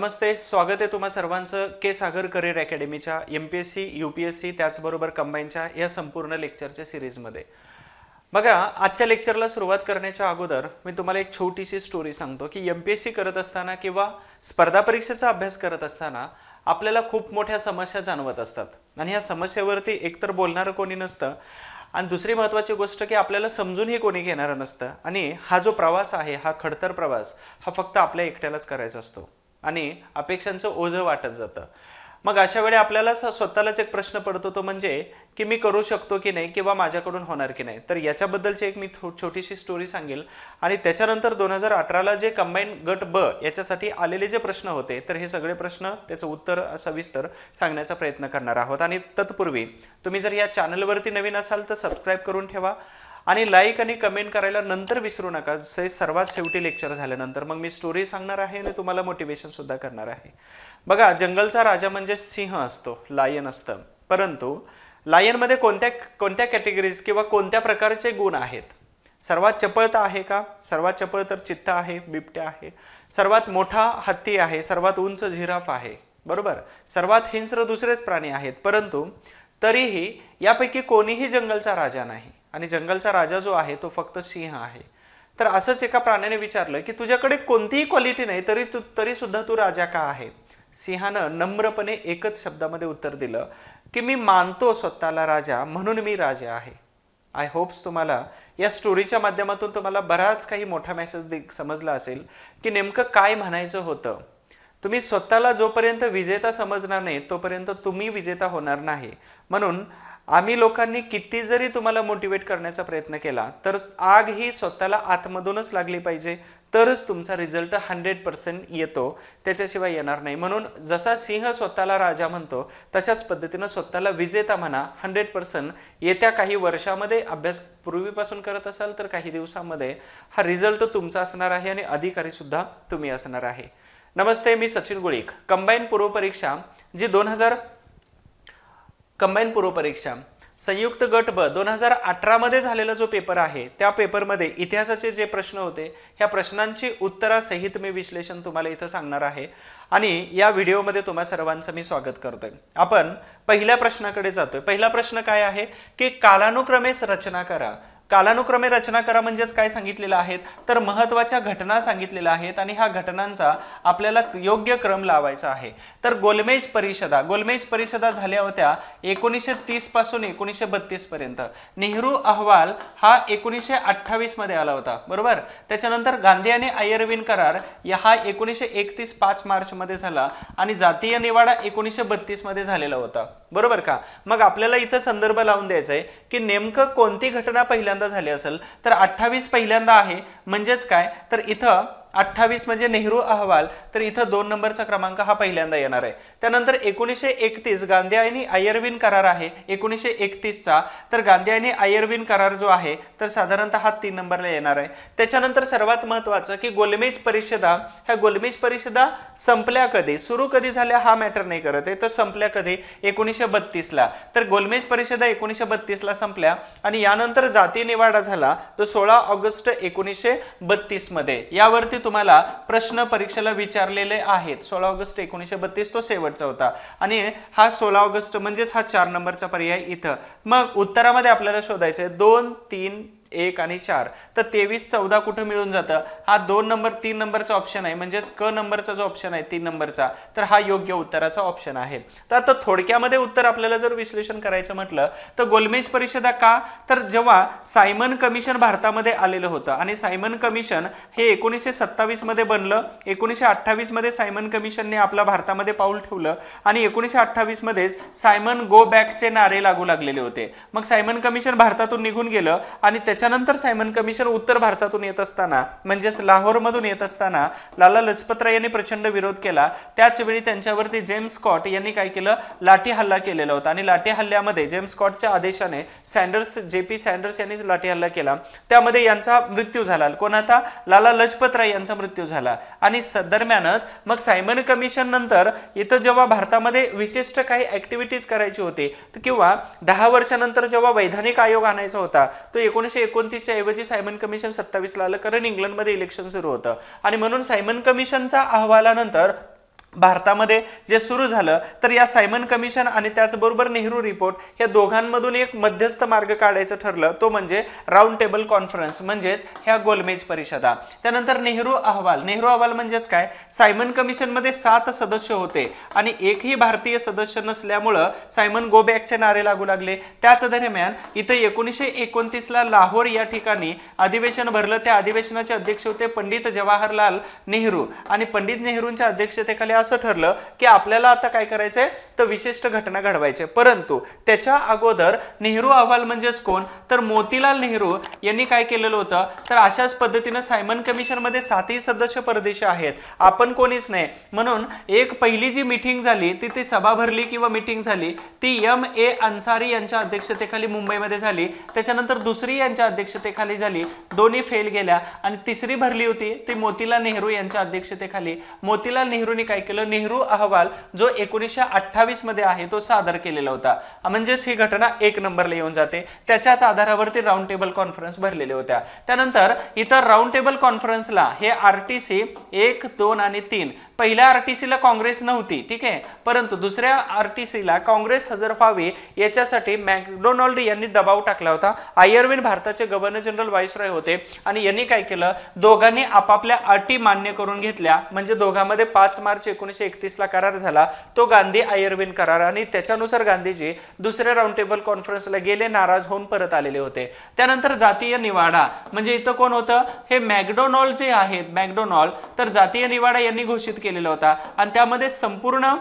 नमस्ते, स्वागत आहे तुम्हा सर्वांचं के सागर करियर अकॅडमीच्या MPSC, UPSC त्याचबरोबर कंबाईनच्या या संपूर्ण लेक्चरच्या सिरीजमध्ये। बघा, आजच्या लेक्चरला सुरुवात करण्याच्या अगोदर मी तुम्हाला एक छोटीशी स्टोरी सांगतो की MPSC करत असताना किंवा स्पर्धा परीक्षेचा अभ्यास करत असताना आपल्याला खूप मोठ्या समस्या जाणवत असतात आणि या समस्येवरती एकतर बोलणार कोणी नसतं आणि दुसरी महत्त्वाची गोष्ट की आपल्याला समजूनही कोणी घेणार नसतं आणि हा जो प्रवास आहे, हा खडतर प्रवास हा फक्त आपल्या एकट्यालाच करायचा असतो आणि अपेक्षांचं ओझं वाटत जातं। मग अशा वेळी आपल्याला स्वतःलाच एक प्रश्न पडतो, तो म्हणजे की मी करू शकतो की नाही किंवा माझ्याकडून होणार की नाही। तर याच्याबद्दलची एक मी छोटीशी स्टोरी सांगेल आणि त्याच्यानंतर 2018ला जे कंबाईन गट ब याच्यासाठी आलेले जे प्रश्न होते, तर हे सगळे प्रश्न त्याचं उत्तर सविस्तर सांगण्याचा प्रयत्न करणार आहोत। आणि तत्पूर्वी तुम्ही जर या चॅनलवरती नवीन असाल तर सबस्क्राइब करून ठेवा आणि लाईक आणि कमेंट करायला नंतर विसरू नका। सर्वात शेवटी लेक्चर झाल्यानंतर मग मी स्टोरी सांगणार आहे आणि तुम्हाला मोटिवेशन सुद्धा करणार आहे। बघा, जंगलचा राजा म्हणजे सिंह असतो, लायन असतं, परंतु लायन मध्ये कोणत्या कॅटेगरीज किंवा कोणत्या प्रकारचे गुण आहेत? सर्वात चपळता आहे का? सर्वात चपळ तर चित्ता आहे, बिबट्या आहे। सर्वात मोठा हत्ती आहे, सर्वात उंच जिराफ आहे, बरोबर। सर्वात हिंस्र दुसरेच प्राणी आहेत, परंतु तरीही यापैकी कोणीही जंगलचा राजा नाही आणि जंगलचा राजा जो आहे तो फक्त सिंह आहे। तर असंच एका प्राण्याने विचारलं की तुझ्याकडे कोणतीही क्वालिटी नाही तरी सुद्धा तू राजा का आहे? सिंहानं नम्रपणे एकच शब्दामध्ये उत्तर दिलं की मी मानतो स्वतःला राजा म्हणून मी राजा आहे। आय होप्स तुम्हाला या स्टोरीच्या माध्यमातून तुम्हाला बराच काही मोठा मेसेज समजला असेल की नेमकं काय म्हणायचं होतं। तुम्ही स्वतःला जोपर्यंत विजेता समजणार नाही तोपर्यंत तुम्ही विजेता होणार नाही। म्हणून आम्ही लोकांनी किती जरी तुम्हाला मोटिवेट करण्याचा प्रयत्न केला तर आग ही स्वतःला आतमधूनच लागली पाहिजे, तरच तुमचा रिझल्ट 100% येतो, त्याच्याशिवाय येणार नाही। म्हणून जसा सिंह स्वतःला राजा म्हणतो तशाच पद्धतीने स्वतःला विजेता म्हणा 100%। येत्या काही वर्षामध्ये अभ्यास पूर्वीपासून करत असाल तर काही दिवसांमध्ये हा रिझल्ट तुमचा असणार आहे आणि अधिकारी सुद्धा तुम्ही असणार आहे। नमस्ते, मी सचिन गुळीक। कंबाईन पूर्व परीक्षा जी कंबाईन पूर्व परीक्षा संयुक्त गट ब 2018 मध्ये झालेला जो पेपर आहे, त्या पेपरमध्ये इतिहासाचे जे प्रश्न होते ह्या प्रश्नांची उत्तरासहित मी विश्लेषण तुम्हाला इथं सांगणार आहे आणि या व्हिडिओमध्ये तुम्हा सर्वांचं मी स्वागत करतोय। आपण पहिल्या प्रश्नाकडे जातोय। पहिला प्रश्न काय आहे की कालानुक्रमे रचना करा। कालानुक्रमे रचना करा म्हणजेच काय सांगितलेलं आहे, तर महत्त्वाच्या घटना सांगितलेल्या आहेत आणि ह्या घटनांचा आपल्याला योग्य क्रम लावायचा आहे। तर गोलमेज परिषदा झाल्या होत्या 1930 पासून 1932 पर्यंत। नेहरू अहवाल हा 1928 मध्ये आला होता, बरोबर। त्याच्यानंतर गांधी आणि आयर्विन करार हा 1931 5 मार्च मध्ये झाला आणि जातीय निवाडा 1932 मध्ये झालेला होता, बरोबर का। मग आपल्याला इथं संदर्भ लावून द्यायचा आहे की नेमकं कोणती घटना पहिल्यांदा झाली असेल, तर 28 पहिल्यांदा आहे। म्हणजेच काय, तर इथं 28 म्हणजे नेहरू अहवाल, तर इथं 2 नंबरचा क्रमांक हा पहिल्यांदा येणार आहे। त्यानंतर 1931 गांधी आणि आयर्विन करार आहे 1931 चा, तर गांधी आणि आयर्विन करार जो आहे तर साधारणतः हा 3 नंबरला येणार आहे। त्याच्यानंतर सर्वात महत्त्वाचं की गोलमेज परिषदा, ह्या गोलमेज परिषदा संपल्या कधी, सुरू कधी झाल्या हा मॅटर नाही करत आहे, तर संपल्या कधी 1932 ला। तर गोलमेज परिषदा 1932 ला संपल्या आणि यानंतर जाती निवाडा झाला तो 16 ऑगस्ट 1932 मध्ये। यावरती तुम्हाला प्रश्न परीक्षेला विचारलेले आहेत। 16 ऑगस्ट 1932 तो शेवटचा होता आणि हा 16 ऑगस्ट म्हणजेच हा 4 नंबरचा पर्याय इथं। मग उत्तरामध्ये आपल्याला शोधायचं आहे 2, 3, 1 आणि 4, तर 23, 14 कुठं मिळून जातं? हा 2 नंबर 3 नंबरचा ऑप्शन आहे, म्हणजेच क नंबरचा जो ऑप्शन आहे 3 नंबरचा, तर हा योग्य उत्तराचा ऑप्शन आहे। तर आता थोडक्यामध्ये उत्तर आपल्याला जर विश्लेषण करायचं म्हटलं तर गोलमेज परिषदा का, तर जेव्हा सायमन कमिशन भारतामध्ये आलेलं होतं आणि सायमन कमिशन हे 1927 मध्ये बनलं, 1928 मध्ये सायमन कमिशनने आपला भारतामध्ये पाऊल ठेवलं आणि 1928 मध्ये सायमन गो बॅकचे नारे लागू लागलेले होते। मग सायमन कमिशन भारतातून निघून गेलं आणि त्याच्यानंतर सायमन कमिशन उत्तर भारतातून येत असताना म्हणजेच लाहोरमधून येत असताना लाला लजपतराय यांनी प्रचंड विरोध केला। त्याच वेळी त्यांच्यावरती जेम्स स्कॉट यांनी काय केलं, लाठी हल्ला केलेला होता आणि लाठी हल्ल्यामध्ये जेम्स स्कॉटच्या आदेशाने JP सॅन्डर्स यांनी लाठी हल्ला केला, त्यामध्ये यांचा मृत्यू झाला। कोणाचा? लाला लजपतराय यांचा मृत्यू झाला। आणि दरम्यानच मग सायमन कमिशन नंतर इथं जेव्हा भारतामध्ये विशिष्ट काही ऍक्टिव्हिटीज करायची होती किंवा 10 वर्षानंतर जेव्हा वैधानिक आयोग आणायचा होता तो 1929 च्या ऐवजी सायमन कमिशन 27 ला आलं, कारण इंग्लंडमध्ये इलेक्शन सुरू होतं आणि म्हणून सायमन कमिशनच्या अहवालानंतर भारतामध्ये जे सुरू झालं तर या सायमन कमिशन आणि त्याचबरोबर नेहरू रिपोर्ट या दोघांमधून एक मध्यस्थ मार्ग काढायचं ठरलं, तो म्हणजे राऊंड टेबल कॉन्फरन्स म्हणजेच ह्या गोलमेज परिषदा. त्यानंतर नेहरू अहवाल म्हणजेच काय, सायमन कमिशनमध्ये 7 सदस्य होते आणि एकही भारतीय सदस्य नसल्यामुळं सायमन गो बॅकचे नारे लागू लागले. त्याच दरम्यान इथं 1929ला लाहोर या ठिकाणी अधिवेशन भरलं. त्या अधिवेशनाचे अध्यक्ष होते पंडित जवाहरलाल नेहरू आणि पंडित नेहरूंच्या अध्यक्षतेखाली असं ठरलं की आपल्याला आता काय करायचंय तर विशिष्ट घटना घडवायचे. परंतु त्याच्या अगोदर नेहरू अहवाल म्हणजेच कोण तर मोतीलाल नेहरू यांनी काय केलेलं होतं तर अशाच पद्धतीनं सायमन कमिशन मध्ये 7ही सदस्य परदेशी आहेत, आपण कोणीच नाही, म्हणून एक पहिली जी मीटिंग झाली ती सभा भरली किंवा मीटिंग झाली ती M.A. अन्सारी यांच्या अध्यक्षतेखाली मुंबईमध्ये झाली. त्याच्यानंतर दुसरी यांच्या अध्यक्षतेखाली झाली, दोन्ही फेल गेल्या आणि तिसरी भरली होती ती मोतीलाल नेहरू यांच्या अध्यक्षतेखाली. मोतीलाल नेहरूंनी काय केलं, नेहरू अहवाल जो 1928 मध्ये आहे तो सादर केलेला होता. म्हणजेच ही घटना 1 नंबरला येऊन जाते. त्याच्याच आधारावरती राऊंड टेबल कॉन्फरन्स भरलेल्या होत्या. त्यानंतर इतर राऊंड टेबल कॉन्फरन्सला हे RTC 1, 2 आणि 3, पहिल्या RTCला काँग्रेस नव्हती, ठीक आहे, परंतु दुसऱ्या RTCला काँग्रेस हजर व्हावी याच्यासाठी मॅकडोनाल्ड यांनी दबाव टाकला होता. आयर्विन भारताचे गव्हर्नर जनरल व्हाईसरॉय होते आणि यांनी काय केलं, दोघांनी आपापल्या अटी मान्य करून घेतल्या. म्हणजे दोघांमध्ये 5 मार्च 1931 ला करार झाला, तो गांधी आयर्विन करार, आणि त्याच्यानुसार गांधीजी दुसऱ्या राऊंड टेबल कॉन्फरन्सला गेले, नाराज होऊन परत आलेले होते. त्यानंतर जातीय निवाडा म्हणजे इथं कोण होतं, हे मॅकडोनाल्ड जे आहेत, मॅकडोनाल्ड, तर जातीय निवाडा यांनी घोषित केलेला होता आणि त्यामध्ये संपूर्ण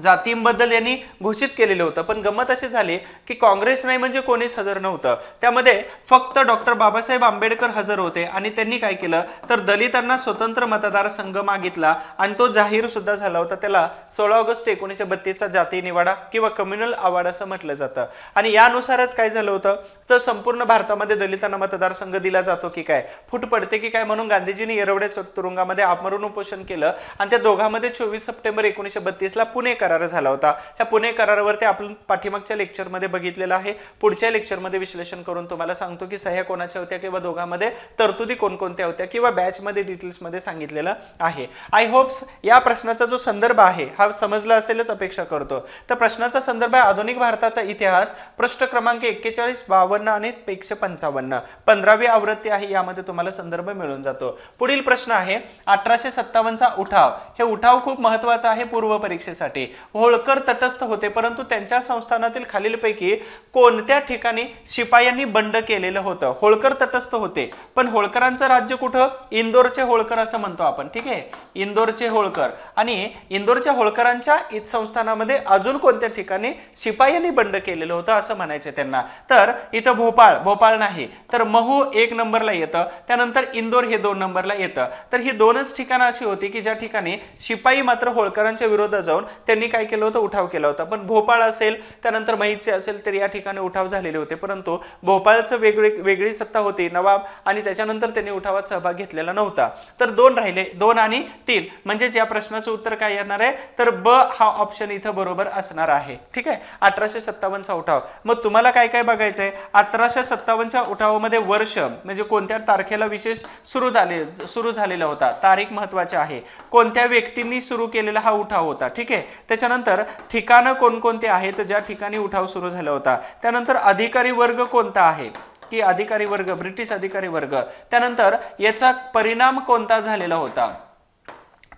जातींबद्दल यांनी घोषित केलेलं होतं. पण गंमत अशी झाली की काँग्रेस नाही म्हणजे कोणीच हजर नव्हतं. त्यामध्ये फक्त डॉक्टर बाबासाहेब आंबेडकर हजर होते आणि त्यांनी काय केलं तर दलितांना स्वतंत्र मतदारसंघ मागितला आणि तो जाहीर सुद्धा झाला होता. त्याला 16 ऑगस्ट 1932चा जाती निवाडा किंवा कम्युनल अवॉर्ड असं म्हटलं जातं. आणि यानुसारच काय झालं होतं तर संपूर्ण भारतामध्ये दलितांना मतदारसंघ दिला जातो की काय, फूट पडते की काय, म्हणून गांधीजींनी येरवड्या तुरुंगामध्ये आमरण उपोषण केलं आणि त्या दोघांमध्ये 24 सप्टेंबर 1932ला पुणे करार झाला होता. या पुणे करारावरती आपण पाठीमागच्या लेक्चरमध्ये बघितलेलं आहे. पुढच्या लेक्चरमध्ये विश्लेषण करून तुम्हाला सांगतो की सह्या कोणाच्या होत्या किंवा दोघांमध्ये तरतुदी कोणकोणत्या होत्या किंवा बॅचमध्ये डिटेल्समध्ये सांगितलेलं आहे. आय होप्स या प्रश्नाचा जो संदर्भ आहे हा समजला असेलच अपेक्षा करतो. तर प्रश्नाचा संदर्भ आहे आधुनिक भारताचा इतिहास, पृष्ठ क्रमांक 41, 52 आणि 155, 15वी आवृत्ती आहे. यामध्ये तुम्हाला संदर्भ मिळून जातो. पुढील प्रश्न आहे 1857चा उठाव. हे उठाव खूप महत्त्वाचा आहे पूर्व परीक्षेसाठी. होळकर तटस्थ होते परंतु त्यांच्या संस्थानातील खालीलपैकी कोणत्या ठिकाणी शिपायांनी बंड केलेलं होतं. होळकर तटस्थ होते पण होळकरांचं राज्य कुठं, इंदोरचे होळकर असं म्हणतो आपण, ठीक आहे, इंदोरचे होळकर. आणि इंदोरच्या होळकरांच्या संस्थानामध्ये अजून कोणत्या ठिकाणी शिपायांनी बंड केलेलं होतं असं म्हणायचं त्यांना. तर इथं भोपाळ नाही तर महू 1 नंबरला येतं, त्यानंतर इंदोर हे 2 नंबरला येतं. तर ही 2च ठिकाणं अशी होती की ज्या ठिकाणी शिपाई मात्र होळकरांच्या विरोधात जाऊन त्यांनी काय केलं होतं, उठाव केला होता. पण भोपाळ असेल त्यानंतर महिचे असेल तर या ठिकाणी उठाव झालेले होते, परंतु भोपाळचं वेगळी सत्ता होती नवाब आणि त्याच्यानंतर त्यांनी उठावात सहभाग घेतलेला नव्हता. तर 2 राहिले, 2 आणि 3, म्हणजे या प्रश्नाचं उत्तर काय येणार आहे तर ब हा ऑप्शन इथं बरोबर असणार आहे. ठीक आहे, 1857चा उठाव. मग तुम्हाला काय काय बघायचंय, 1857च्या उठावामध्ये वर्ष म्हणजे कोणत्या तारखेला विशेष सुरू झालेला होता, तारीख महत्वाची आहे, कोणत्या व्यक्तींनी सुरू केलेला हा उठाव होता. ठीक आहे, त्याच्यानंतर ठिकाणं कोणकोणते आहेत ज्या ठिकाणी उठाव सुरू झाला होता, त्यानंतर अधिकारी वर्ग कोणता आहे की अधिकारी वर्ग ब्रिटिश अधिकारी वर्ग, त्यानंतर याचा परिणाम कोणता झालेला होता,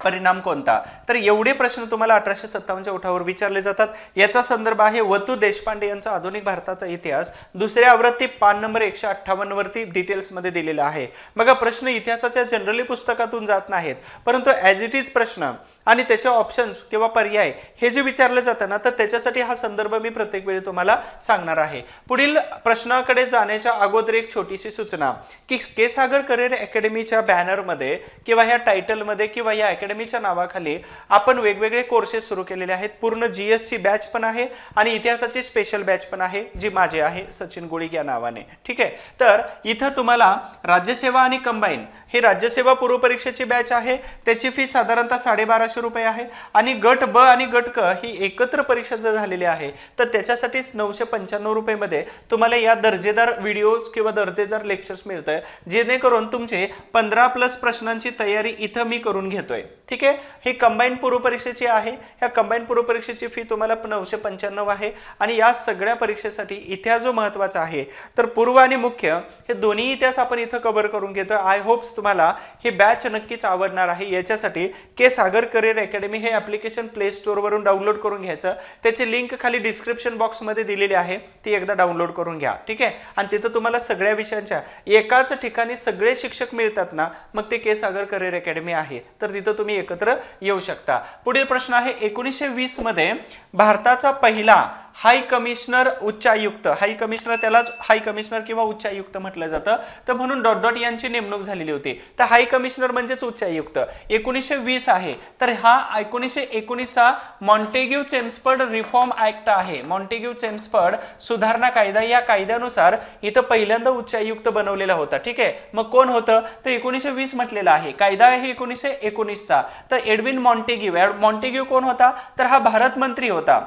परिणाम कोणता. तर एवढे प्रश्न तुम्हाला 1857च्या उठावावर विचारले जातात. याचा संदर्भ आहे वतू देशपांडे यांचा आधुनिक भारताचा इतिहास, दुसऱ्या आवृत्ती पान नंबर 158 वरती डिटेल्स मध्ये दिलेला आहे. बघा प्रश्न इतिहासाच्या जनरली पुस्तकातून जात नाहीत, परंतु ॲज इट इज प्रश्न आणि त्याचे ऑप्शन्स किंवा पर्याय हे जे विचारले जातं ना तर त्याच्यासाठी हा संदर्भ मी प्रत्येक वेळी तुम्हाला सांगणार आहे. पुढील प्रश्नाकडे जाण्याच्या अगोदर एक छोटीशी सूचना की के सागर करिअर अकॅडमीच्या बॅनरमध्ये किंवा ह्या टायटलमध्ये किंवा या अकॅडमीच्या नावाखाली आपण वेगवेगळे कोर्सेस सुरू केलेले आहेत. पूर्ण GS ची बॅच पण आहे आणि इतिहासाची स्पेशल बॅच पण आहे जी माझे आहे सचिन गोळीक या नावाने. ठीक आहे, तर इथं तुम्हाला राज्यसेवा आणि कंबाईन हे राज्यसेवा पूर्व परीक्षेची बॅच आहे, त्याची फी साधारणतः 1250 रुपये आहे आणि गट ब आणि गट क ही एकत्र परीक्षा जर झालेली आहे तर त्याच्यासाठी 995 रुपये मध्ये तुम्हाला या दर्जेदार व्हिडिओज किंवा दर्जेदार लेक्चर्स मिळतंय, जेणेकरून तुमचे 15+ प्रश्नांची तयारी इथं मी करून घेतोय. ठीक आहे। ही कंबाईंड पूर्व परीक्षेची आहे। ह्या कंबाईंड पूर्व परीक्षेची फी तुम्हाला 995 आहे आणि या सगळ्या परीक्षेसाठी इतिहास जो महत्त्वाचा आहे तर पूर्व आणि मुख्य हे दोन्ही इतिहास आपण इथं कव्हर करून घेतो। आय होप्स तुम्हाला ही बॅच नक्कीच आवडणार आहे। याच्यासाठी के सागर करियर अकॅडमी हे ॲप्लिकेशन प्ले स्टोअरवरून डाउनलोड करून घ्यायचं। त्याची लिंक खाली डिस्क्रिप्शन बॉक्समध्ये दिलेली आहे, ती एकदा डाउनलोड करून घ्या, ठीक आहे। आणि तिथं तुम्हाला सगळ्या विषयांच्या एकाच ठिकाणी सगळे शिक्षक मिळतात ना, मग ते के सागर करियर अकॅडमी आहे, तर तिथं तुम्ही एकत्र येऊ शकता। पुढील प्रश्न आहे 1920 मध्ये भारताचा पहिला हाय कमिशनर उच्चायुक्त, हाय कमिशनर त्यालाच हाय कमिशनर किंवा उच्चायुक्त म्हटलं जातं, तर म्हणून डॉट डॉट यांची नेमणूक झालेली होती। तर हाय कमिशनर म्हणजेच उच्चायुक्त 1920 आहे। तर हा 1919चा मॉन्टेग्यू चेम्सफर्ड रिफॉर्म ऍक्ट आहे। मॉन्टेग्यू चेम्सफर्ड सुधारणा कायदा, या कायद्यानुसार इथं पहिल्यांदा उच्चायुक्त बनवलेला होता, ठीक आहे। मग कोण होतं तर 1920 म्हटलेला आहे, कायदा आहे 1919चा। तर एडविन मॉन्टेग्यू कोण होता तर हा भारत मंत्री होता,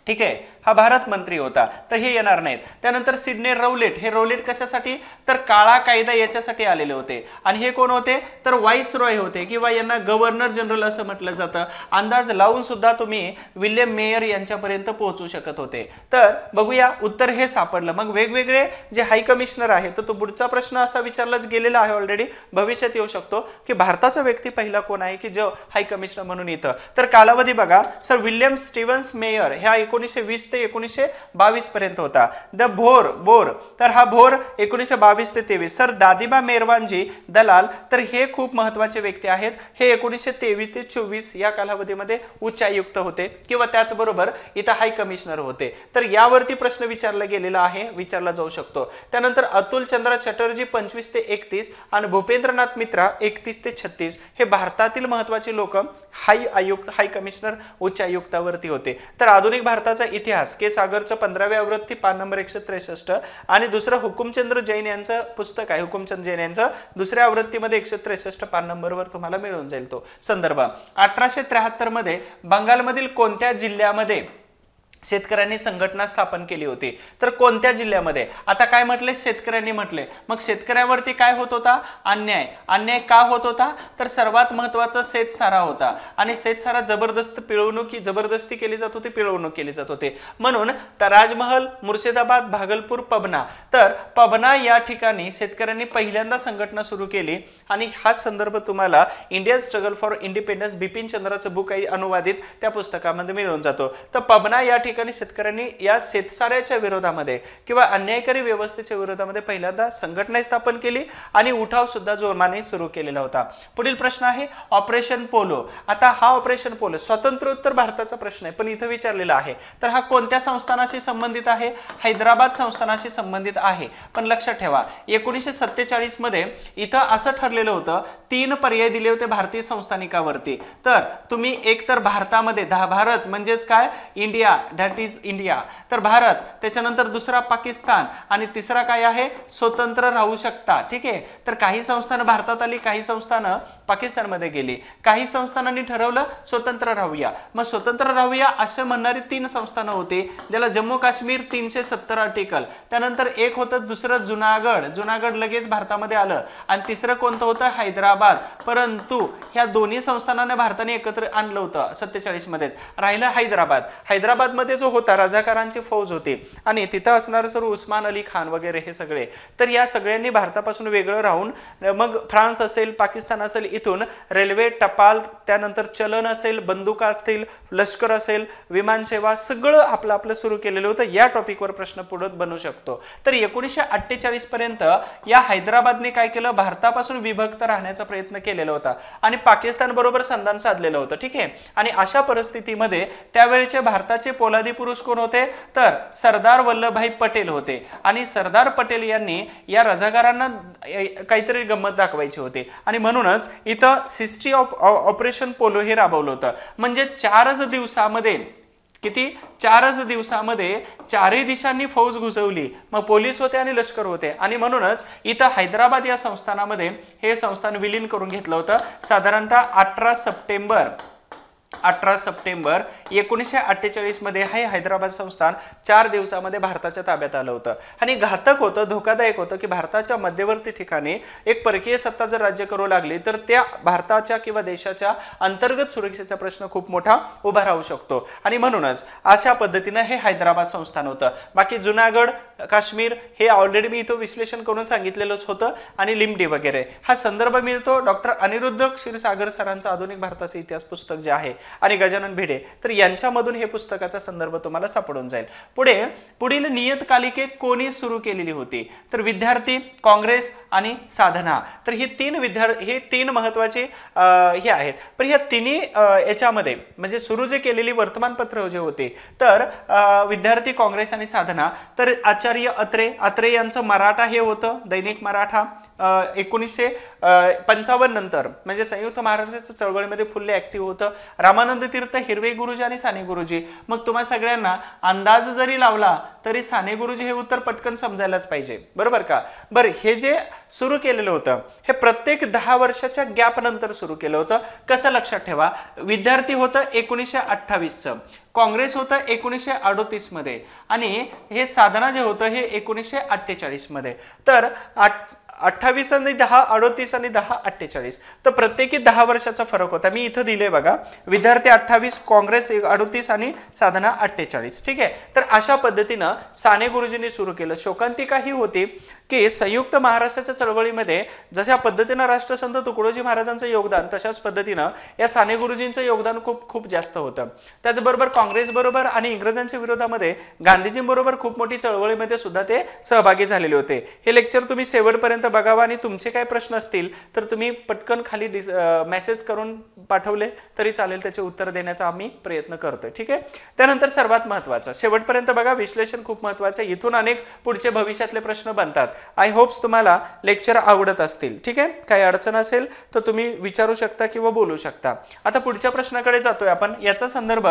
ठीक आहे, हा भारत मंत्री होता, तर हे येणार नाहीत। त्यानंतर सिडनी रौलेट, हे रौलेट कशासाठी तर काळा कायदा याच्यासाठी आलेले होते। आणि हे कोण होते तर व्हाईस रॉय होते किंवा यांना गव्हर्नर जनरल असं म्हटलं जातं। अंदाज लावून सुद्धा तुम्ही विल्यम मेयर यांच्यापर्यंत पोहोचू शकत होते। तर बघूया उत्तर हे सापडलं। मग वेगवेगळे जे हाय कमिशनर आहे तर तो पुढचा प्रश्न असा विचारलाच गेलेला आहे, ऑलरेडी भविष्यात येऊ शकतो की भारताचा व्यक्ती पहिला कोण आहे की जो हाय कमिशनर म्हणून येतं। तर कालावधी बघा, सर विल्यम स्टीव्हन्स मेयर ह्या 1920 ते 1922 पर्यंत होता। द बोर तर हा बोर 1922 ते 23। सर दादिबा मेहरवानजी दलाल, तर हे खूप महत्त्वाचे व्यक्ती आहेत, हे 1923 ते 24 या कालावधीमध्ये उच्चायुक्त होते किंवा त्याचबरोबर इथं हाय कमिशनर होते। तर यावरती प्रश्न विचारला गेलेला आहे, विचारला जाऊ शकतो। त्यानंतर अतुल चंद्र चटर्जी 25 ते 31 आणि भूपेंद्रनाथ मित्रा 31 ते 36 हे भारतातील महत्त्वाचे लोक हाय कमिशनर उच्चायुक्तावरती होते। तर आधुनिक भारताचा इतिहास के सागरचं 15व्या आवृत्ती पान नंबर 163 आणि दुसरं हुकुमचंद्र जैन यांचं पुस्तक आहे, हुकुमचंद जैन यांचं दुसऱ्या आवृत्तीमध्ये 163 पान नंबरवर तुम्हाला मिळून जाईल तो संदर्भ। 1873 मध्ये बंगालमधील कोणत्या जिल्ह्यामध्ये शेतकऱ्यांनी संघटना स्थापन केली होती तर कोणत्या जिल्ह्यामध्ये? आता काय म्हटले शेतकऱ्यांनी म्हटले, मग शेतकऱ्यावरती काय होत होता अन्याय का होत होता तर सर्वात महत्त्वाचा शेतसारा होता आणि शेतसारा जबरदस्ती केली जात होती, पिळवणूक केली जात होते। म्हणून राजमहल, मुर्शिदाबाद, भागलपूर, पबना, तर पबना या ठिकाणी शेतकऱ्यांनी पहिल्यांदा संघटना सुरू केली आणि हा संदर्भ तुम्हाला Indian struggle for independence Bipin चंद्राचं बुक आहे अनुवादित, त्या पुस्तकामध्ये मिळून जातो। तर पबना या ठिकाणी शेतकऱ्यांनी या शेतसाऱ्याच्या विरोधामध्ये किंवा अन्यायकारी व्यवस्थेच्या विरोधामध्ये पहिल्यांदा संघटना स्थापन केली आणि उठाव सुद्धा जोमाने सुरू केलेला होता। पुढील प्रश्न आहे ऑपरेशन पोलो। आता हा ऑपरेशन पोलो स्वतंत्रोत्तर भारताचा प्रश्न आहे पण इथं विचारलेला आहे, तर हा कोणत्या संस्थानाशी संबंधित आहे? हैदराबाद संस्थानाशी संबंधित आहे। पण लक्षात ठेवा 1947 मध्ये इथं असं ठरलेलं होतं, 3 पर्याय दिले होते भारतीय संस्थानिकावरती, तर तुम्ही एक तर भारतामध्ये भारत म्हणजेच काय इंडिया, दॅट इज इंडिया, तर भारत, त्याच्यानंतर दुसरा पाकिस्तान आणि तिसरा काय आहे स्वतंत्र राहू शकता, ठीक आहे। तर काही संस्थानं भारतात आली, काही संस्थानं पाकिस्तानमध्ये गेली, काही संस्थानांनी ठरवलं स्वतंत्र राहूया। मग स्वतंत्र राहूया असं म्हणणारी 3 संस्थानं होती, ज्याला जम्मू काश्मीर 370 आर्टिकल, त्यानंतर एक होतं दुसरं जुनागड लगेच भारतामध्ये आलं आणि तिसरं कोणतं होतं हैदराबाद। परंतु ह्या दोन्ही संस्थानांना भारताने एकत्र आणलं होतं 47 मध्ये। राहिलं हैदराबाद मध्ये जो होता रजाकारांची फौज होती आणि तिथं असणारे सर उस्मान अली खान वगैरे हे सगळे, तर या सगळ्यांनी भारतापासून वेगळं राहून मग फ्रान्स असेल, पाकिस्तान असेल, इथून रेल्वे, टपाल, त्यानंतर चलन असेल, बंदुका असतील, लष्कर असेल, विमान सेवा सगळं आपलं सुरू केलेलं होतं। या टॉपिकवर प्रश्न पुढे बनू शकतो। तर 1948 पर्यंत या हैदराबादने काय केलं, भारतापासून विभक्त राहण्याचा प्रयत्न केलेला होता आणि पाकिस्तान बरोबर संधान साधलेलं होतं, ठीक आहे। आणि अशा परिस्थितीमध्ये त्यावेळेचे भारताचे पोलादी पुरुष कोण होते तर सरदार वल्लभभाई पटेल होते आणि सरदार पटेल यांनी या रजाकारांना काहीतरी गंमत दाखवायची होती आणि म्हणूनच इथं सिस्टी ऑफ ऑपरेशन पोलो हे राबवलं होतं। म्हणजे 4च दिवसामध्ये चारही दिशांनी फौज घुसवली, मग पोलीस होते आणि लष्कर होते आणि म्हणूनच इथं हैदराबाद या संस्थानामध्ये हे संस्थान विलीन करून घेतलं होतं। साधारणतः 18 सप्टेंबर 1948 मध्ये हे हैदराबाद संस्थान 4 दिवसामध्ये भारताच्या ताब्यात आलं होतं आणि घातक होतं, धोकादायक होतं की भारताच्या मध्यवर्ती ठिकाणी एक परकीय सत्ता जर राज्य करू लागली तर त्या भारताच्या किंवा देशाच्या अंतर्गत सुरक्षेचा प्रश्न खूप मोठा उभा राहू शकतो आणि म्हणूनच अशा पद्धतीने हे हैदराबाद संस्थान होतं. बाकी जुनागड, काश्मीर हे ऑलरेडी मी इथं विश्लेषण करून सांगितलेलंच होतं आणि लिमडी वगैरे हा संदर्भ मिळतो डॉक्टर अनिरुद्ध क्षीरसागर सरांचं आधुनिक भारताचा इतिहास पुस्तक जे आहे आणि गजानन भिडे, तर यांच्यामधून हे पुस्तकाचा संदर्भ तुम्हाला सापडून जाईल. पुढील नियतकालिके कोणी सुरू केलेली होती, तर विद्यार्थी, काँग्रेस आणि साधना. तर ही तीन महत्वाचे हे आहेत. पण ह्या तिन्ही याच्यामध्ये म्हणजे सुरू जे केलेली वर्तमानपत्र जे होते तर विद्यार्थी, काँग्रेस आणि साधना, तर आचार्य अत्रे यांचं मराठा हे होतं, दैनिक मराठा. 1955 नंतर म्हणजे संयुक्त महाराष्ट्राच्या चळवळीमध्ये फुल्ले ऍक्टिव्ह होतं. रामानंद तीर्थ, हिरवे गुरुजी आणि साने गुरुजी. मग तुम्हा सगळ्यांना अंदाज जरी लावला तरी साने गुरुजी हे उत्तर पटकन समजायलाच पाहिजे, बरोबर का. बरं, हे जे सुरू केलेलं होतं हे प्रत्येक 10 वर्षाच्या गॅप नंतर सुरू केलं होतं. कसं लक्षात ठेवा, विद्यार्थी होतं 1928चं, काँग्रेस होतं 1938 मध्ये आणि हे साधना जे होतं हे 1948 मध्ये. तर 28 आणि 10 38 आणि 10 48 तर प्रत्येकी 10 वर्षाचा फरक होता. मी इथं दिले बघा, विद्यार्थी 28, काँग्रेस 38 आणि साधना 48. ठीक आहे. तर अशा पद्धतीनं साने गुरुजींनी सुरू केलं. शोकांतिका ही होती की संयुक्त महाराष्ट्राच्या चळवळीमध्ये जशा पद्धतीनं राष्ट्रसंत तुकडोजी महाराजांचं योगदान तशाच पद्धतीनं या साने गुरुजींचं योगदान खूप जास्त होतं. त्याचबरोबर काँग्रेस बरोबर आणि इंग्रजांच्या विरोधामध्ये गांधीजींबरोबर खूप मोठी चळवळीमध्ये सुद्धा ते सहभागी झालेले होते. हे लेक्चर तुम्ही शेवटपर्यंत बघावा आणि तुमचे काय प्रश्न असतील तर तुम्ही पटकन खाली मेसेज करून पाठवले तरी चालेल, त्याचे उत्तर देण्याचा आम्ही प्रयत्न करतोय. ठीक आहे. त्यानंतर सर्वात महत्त्वाचं शेवटपर्यंत बघा, विश्लेषण खूप महत्त्वाचं आहे. इथून अनेक पुढचे भविष्यातले प्रश्न बनतात. आय होप्स तुम्हाला लेक्चर आवडत असतील. ठीक आहे. काही अडचण असेल तर तुम्ही विचारू शकता किंवा बोलू शकता. आता पुढच्या प्रश्नाकडे जातोय आपण. याचा संदर्भ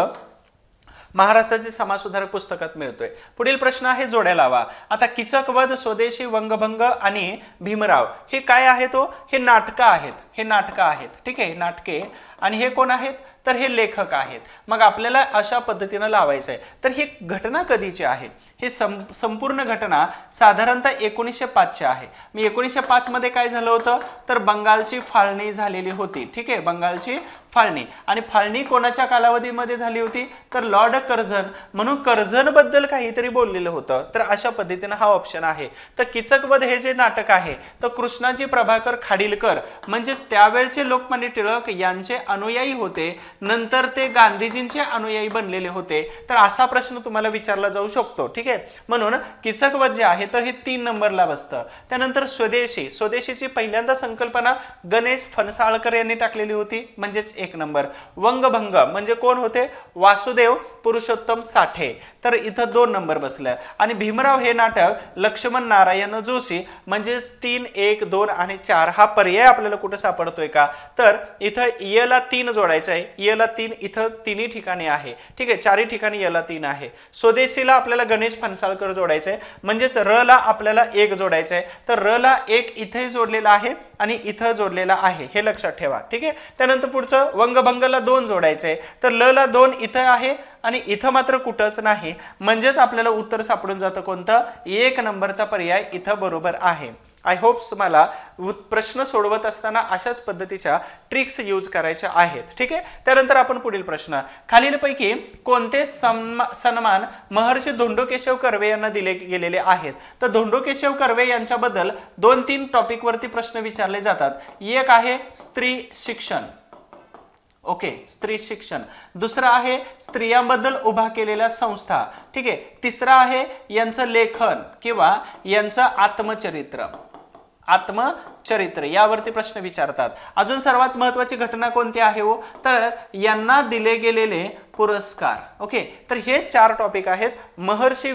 महाराष्ट्रातील समाजसुधारक पुस्तकात मिळतोय. पुढील प्रश्न आहे जोड्या लावा. आता कीचकवध, स्वदेशी, वंगभंग आणि भीमराव हे काय आहे, तो हे नाटकं आहेत. हे नाटकं आहेत. ठीक आहे, नाटके. आणि हे कोण आहेत, तर हे लेखक आहेत. मग आपल्याला अशा पद्धतीने लावायचं आहे. तर ही घटना कधीची आहे, हे संपूर्ण घटना साधारणतः 1905 आहे. मी 1905 मध्ये काय झालं होतं, तर बंगालची फाळणी झालेली होती. ठीक आहे, बंगालची फाळणी. आणि फाळणी कोणाच्या कालावधीमध्ये झाली होती, तर लॉर्ड कर्झन, म्हणून कर्झन बद्दल काहीतरी बोललेलं होतं. तर अशा पद्धतीने हा ऑप्शन आहे. तर कीचकवध हे जे नाटक आहे तर कृष्णाजी प्रभाकर खाडीलकर म्हणजे त्यावेळचे लोकमान्य टिळक यांचे अनुयायी होते. नंतर ते गांधीजींचे अनुयायी बनलेले होते. तर असा प्रश्न तुम्हाला विचारला जाऊ शकतो. ठीक आहे. म्हणून कीचकवध जे आहे तर हे 3 नंबरला बसतं. त्यानंतर स्वदेशी, स्वदेशीची पहिल्यांदा संकल्पना गणेश फणसाळकर यांनी टाकलेली होती, म्हणजेच 1 नंबर. वंगभंग म्हणजे कोण होते, वासुदेव पुरुषोत्तम साठे, तर इथं 2 नंबर बसलं. आणि भीमराव हे नाटक लक्ष्मण नारायण जोशी, म्हणजेच 3, 1, 2 आणि 4 हा पर्याय आपल्याला कुठं सापडतोय का, तर इथं ला 3 जोडायचं आहे. ला 3 इथं तिन्ही ठिकाणी आहे. ठीक आहे, 4ही ठिकाणी ला 3 आहे. स्वदेशीला आपल्याला गणेश फणसाळकर जोडायचं आहे, म्हणजेच र ला आपल्याला 1 जोडायचं आहे. तर र ला 1 इथे जोडलेला आहे आणि इथं जोडलेला आहे, हे लक्षात ठेवा. ठीक आहे. त्यानंतर पुढचं वंगभंगला 2 जोडायचं आहे. तर ल ला 2 इथं आहे आणि इथं मात्र कुठंच नाही, म्हणजेच आपल्याला उत्तर सापडून जातं कोणतं, 1 नंबरचा पर्याय इथं बरोबर आहे. आय होप्स तुम्हाला प्रश्न सोडवत असताना अशाच पद्धतीच्या ट्रिक्स यूज करायच्या आहेत. ठीक आहे. त्यानंतर आपण पुढील प्रश्न, खालीलपैकी कोणते सन्मान महर्षी धोंडो केशव कर्वे यांना दिले गेलेले आहेत. तर धोंडो केशव कर्वे यांच्याबद्दल 2-3 टॉपिक वरती प्रश्न विचारले जातात. एक आहे स्त्री शिक्षण. ओके, स्त्री शिक्षण. दुसरा आहे स्त्रियांबद्दल उभा केलेल्या संस्था. ठीक आहे. तिसरा आहे यांचं लेखन किंवा यांचं आत्मचरित्र. यावरती प्रश्न विचारतात. अजून सर्वात महत्वाची घटना कोणती आहे हो, तर यांना दिले गेलेले पुरस्कार. ओके, तर हे 4 टॉपिक आहेत महर्षी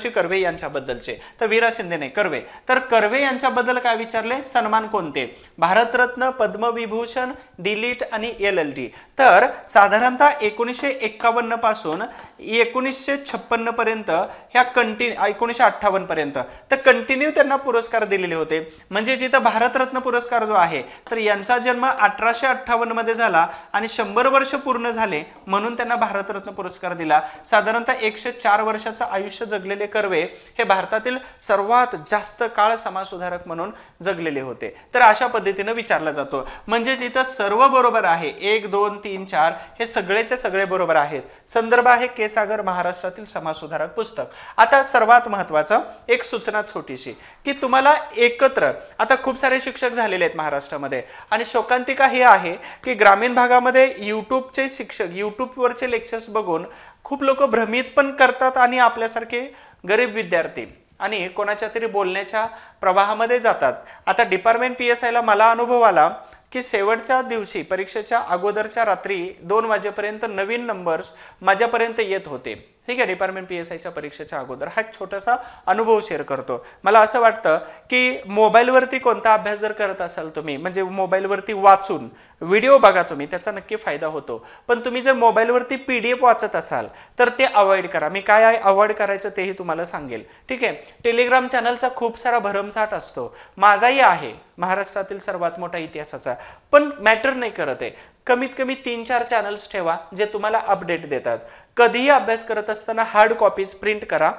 कर्वे यांच्याबद्दलचे. तर वीरा शिंदे नाही, कर्वे. तर कर्वे यांच्याबद्दल काय विचारले, सन्मान कोणते, भारतरत्न, पद्मविभूषण, डिलीट आणि LLD. तर साधारणतः 1951 पासून 1956 पर्यंत ह्या 1958 पर्यंत तर कंटिन्यू त्यांना पुरस्कार दिलेले गेलेले होते. म्हणजे जिथं भारतरत्न पुरस्कार जो आहे तर यांचा जन्म 1858 मध्ये झाला आणि 100 वर्ष पूर्ण झाले म्हणून त्यांना भारतरत्न पुरस्कार दिला. साधारणतः 104 वर्षाचं आयुष्य जगलेले कर्वे हे भारतातील सर्वात जास्त काळ समाजसुधारक म्हणून जगलेले होते. तर अशा पद्धतीने विचारला जातो. म्हणजे जिथं सर्व बरोबर आहे 1 2 3 4 हे सगळेचे सगळे बरोबर आहेत. संदर्भ आहे के सागर महाराष्ट्रातील समाजसुधारक पुस्तक. आता सर्वात महत्त्वाचं एक सूचना छोटीशी की तुम्हाला एकत्र आता खूप सारे शिक्षक झालेले आहेत महाराष्ट्रामध्ये आणि शोकांतिका ही आहे की ग्रामीण भागामध्ये यूट्यूबचे शिक्षक यूट्यूबवरचे लेक्चर्स बघून खूप लोक भ्रमित पण करतात आणि आपल्यासारखे गरीब विद्यार्थी आणि कोणाच्या तरी बोलण्याच्या प्रवाहामध्ये जातात. आता डिपार्टमेंट PSI ला मला अनुभव आला की शेवटच्या दिवशी परीक्षेच्या अगोदरच्या रात्री 2 वाजेपर्यंत नवीन नंबर्स माझ्यापर्यंत येत होते. ठीक आहे, डिपार्टमेंट PSIच्या परीक्षेच्या अगोदर हा एक छोटासा अनुभव शेअर करतो. मला असं वाटतं की मोबाईलवरती कोणता अभ्यास जर करत असाल तुम्ही म्हणजे मोबाईलवरती वाचून व्हिडिओ बघा तुम्ही त्याचा नक्की फायदा होतो. पण तुम्ही जर मोबाईलवरती PDF वाचत असाल तर ते अवॉइड करा. मी काय अवॉइड करायचं तेही तुम्हाला सांगेल. ठीक आहे, टेलिग्राम चॅनलचा खूप सारा भरमसाठ असतो. माझाही आहे महाराष्ट्रातील सर्वात मोठा इतिहासाचा, पण मॅटर नाही करत आहे. कमीत कमी 3-4 चॅनल्स ठेवा जे तुम्हाला अपडेट देतात. कधीही अभ्यास करत असताना हार्ड कॉपीज प्रिंट करा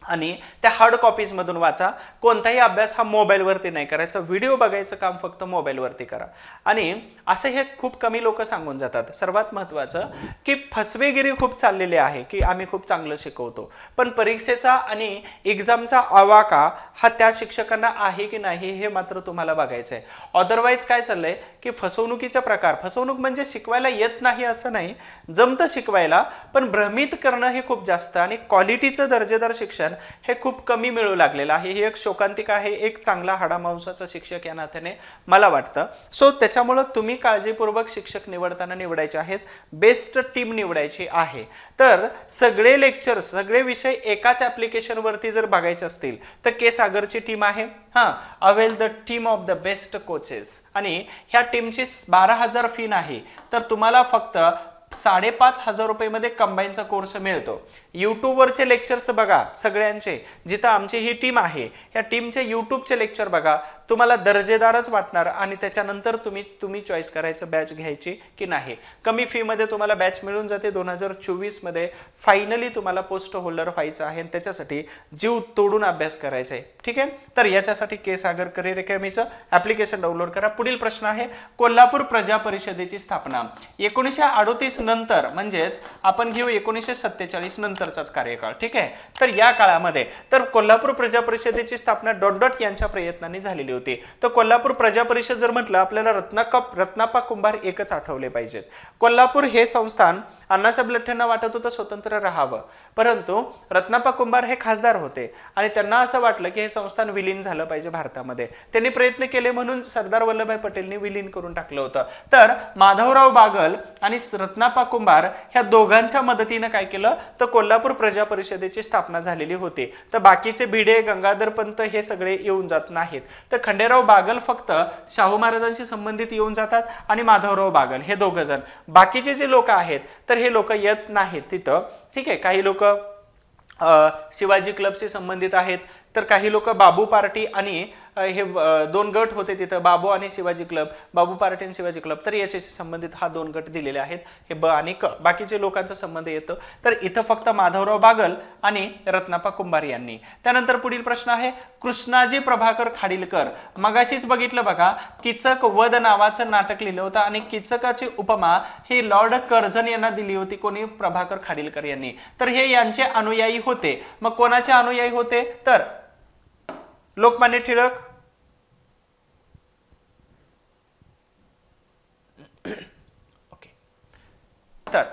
आणि त्या हार्ड कॉपीज मधून वाचा. कोणताही अभ्यास हा मोबाईलवरती नाही करायचा. व्हिडिओ बघायचं काम फक्त मोबाईलवरती करा. आणि असं हे खूप कमी लोक सांगून जातात. सर्वात महत्त्वाचं की फसवेगिरी खूप चाललेली आहे की आम्ही खूप चांगलं शिकवतो, पण परीक्षेचा आणि एक्झामचा आवाका हा त्या शिक्षकांना आहे की नाही हे मात्र तुम्हाला बघायचं आहे. अदरवाईज काय चाललंय की फसवणुकीचा प्रकार, फसवणूक म्हणजे शिकवायला येत नाही असं नाही, जमतं शिकवायला पण भ्रमित करणं हे खूप जास्त आणि क्वालिटीचं दर्जेदार शिक्षण हे खूप कमी मिळू लागलेलं आहे. ही एक शोकांतिका आहे. एक चांगला हाडामांसाचा शिक्षक या नात्याने मला वाटतं. सो त्याच्यामुळे तुम्ही काळजीपूर्वक शिक्षक निवडताना निवडायचे आहेत, बेस्ट टीम निवडायची आहे. तर सगळे लेक्चर्स सगळे विषय एकाच ऍप्लिकेशन वरती जर बघायचे असतील तर के सागरची टीम आहे. Avail the team of the best coaches आणि ह्या टीमची 12,000 फी नाही तर तुम्हाला फक्त 5,500 रुपये मध्ये कंबाईनचा कोर्स मिळतो. यूट्यूबवरचे लेक्चर्स बघा सगळ्यांचे, जिथं आमची ही टीम आहे या टीमचे यूट्यूबचे लेक्चर बघा, तुम्हाला दर्जेदारच वाटणार आणि त्याच्यानंतर तुम्ही चॉईस करायचं बॅच घ्यायची की नाही. कमी फी मध्ये तुम्हाला बॅच मिळून जाते. 2024 मध्ये फायनली तुम्हाला पोस्ट होल्डर व्हायचं आहे आणि त्याच्यासाठी जीव तोडून अभ्यास करायचा आहे. ठीक आहे, तर याच्यासाठी के सागर करिअर अकॅडमीचं ऍप्लिकेशन डाउनलोड करा. पुढील प्रश्न आहे कोल्हापूर प्रजा परिषदेची स्थापना 1938 नंतर म्हणजेच आपण घेऊ 1947 नंतरचाच कार्यकाळ. ठीक आहे, तर या काळामध्ये तर कोल्हापूर प्रजा परिषदेची स्थापना डॉट यांच्या प्रयत्नांनी झालेली होती. तर कोल्हापूर प्रजा परिषद जर म्हटलं आपल्याला रत्नाप्पा कुंभार एकच आठवले पाहिजेत. कोल्हापूर हे संस्थान अण्णासाहेब लठ्ठ्यांना वाटत होतं स्वतंत्र राहावं, परंतु रत्नाप्पा कुंभार हे खासदार होते आणि त्यांना असं वाटलं की हे संस्थान विलीन झालं पाहिजे भारतामध्ये. त्यांनी प्रयत्न केले म्हणून सरदार वल्लभभाई पटेलनी विलीन करून टाकलं होतं. तर माधवराव बागल आणि रत्नाप्पा कुंभार ह्या दोघांच्या मदतीने काय केलं तर कोल्हापूर प्रजा परिषदेची स्थापना झालेली होती. तर बाकीचे भिडे गंगाधर पंत हे सगळे येऊन जात नाहीत. तर खंडेराव बागल फक्त शाहू महाराजांशी संबंधित येऊन जातात आणि माधवराव बागल हे दोघ जण. बाकीचे जे लोक आहेत तर हे लोक येत नाहीत तिथं. ठीक आहे, काही लोक शिवाजी क्लबशी संबंधित आहेत तर काही लोक बाबू पार्टी आणि हे 2 गट होते तिथं, बाबू आणि शिवाजी क्लब, बाबू पार्टी आणि शिवाजी क्लब, तर याच्याशी संबंधित हा 2 गट दिलेले आहेत. हे ब आणि क बाकीचे लोकांचा संबंध येतो. तर इथं फक्त माधवराव बागल आणि रत्नाप्पा कुंभार यांनी. त्यानंतर पुढील प्रश्न आहे कृष्णाजी प्रभाकर खाडीलकर. मगाशीच बघितलं बघा, किचक वध नावाचं नाटक लिहिलं होतं आणि किचकाची उपमा ही लॉर्ड कर्झन यांना दिली होती. कोणी? प्रभाकर खाडीलकर यांनी. तर हे यांचे अनुयायी होते. मग कोणाचे अनुयायी होते तर लोकमान्य टिळक, तर